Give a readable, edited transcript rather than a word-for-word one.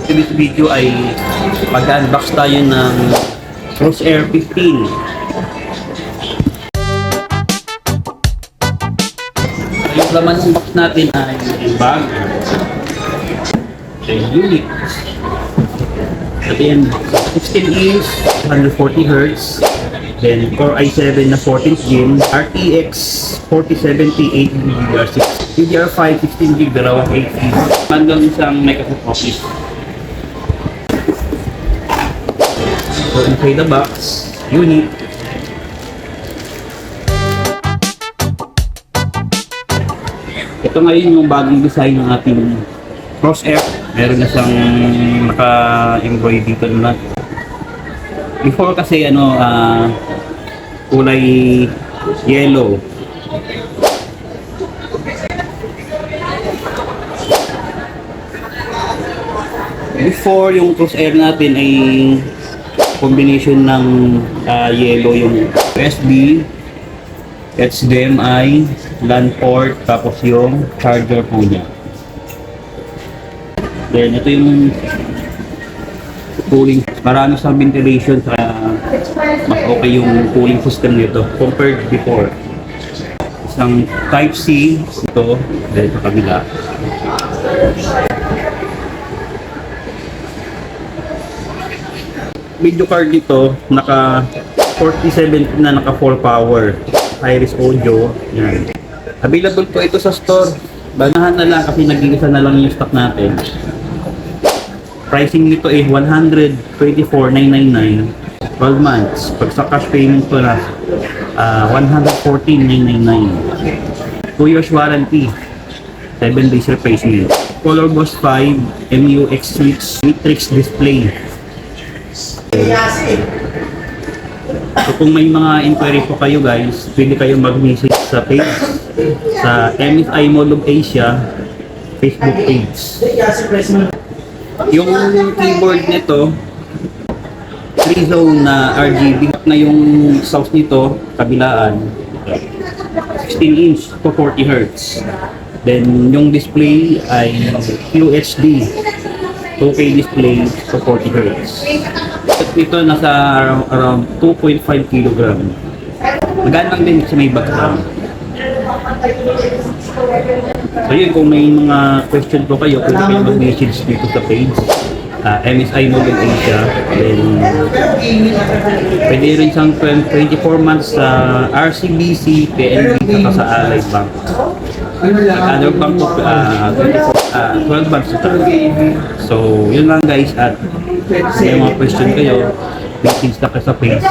Today's video ay mag-unbox tayo ng Crosair 15. Yung laman ng box natin ay bag, unit, at then 16 inch, 140 Hz, then Core i7 na 14th Gen, RTX 4070 8GB DDR6, DDR5 16GB, dalawang 8GB, hanggang isang Microsoft Office. So inside the box, unit, ito ngayon yung bagong design ng ating Crosair. Meron na siyang naka-embroider dito na. Before kasi kulay yellow. Before yung Crosair natin ay combination ng yellow, yung USB, HDMI, LAN port, tapos yung charger po niya. Then ito yung cooling, marami siyang ventilation, kaya mas okay yung cooling system nito compared before. Isang type C ito, dahil sa kabila. Video card dito, naka 47 na, naka full power, Iris audio, yan. Available po ito sa store. Banahan na lang kasi nag-iisa na lang yung stock natin. Pricing nito ay 124,999, 12 months. Pag sa cash payment ko na 114,999. 2 years warranty, 7 days replacement. Color Boss 5 MUX switch matrix display. So kung may mga inquiry po kayo guys, pwede kayo mag-message sa page, sa MSI Mall of Asia Facebook page. Yung keyboard nito, 3-zone na RGB na yung source nito, kabilaan, 16 inch to 40 Hz. Then yung display ay QHD, 2K display to 40 Hz. Ito nasa around 2.5 kg. Magaan lang din sa may background. So yun, kung may mga question po kayo, pwede kayo mag-message dito sa page, MSI Mall of Asia. Then pwede rin siyang 24 months sa RCBC, PNB, saka sa Allied Bank. Other bank po, 12 months ito. So yun lang guys, at may mga question kayo, message na kayo sa page.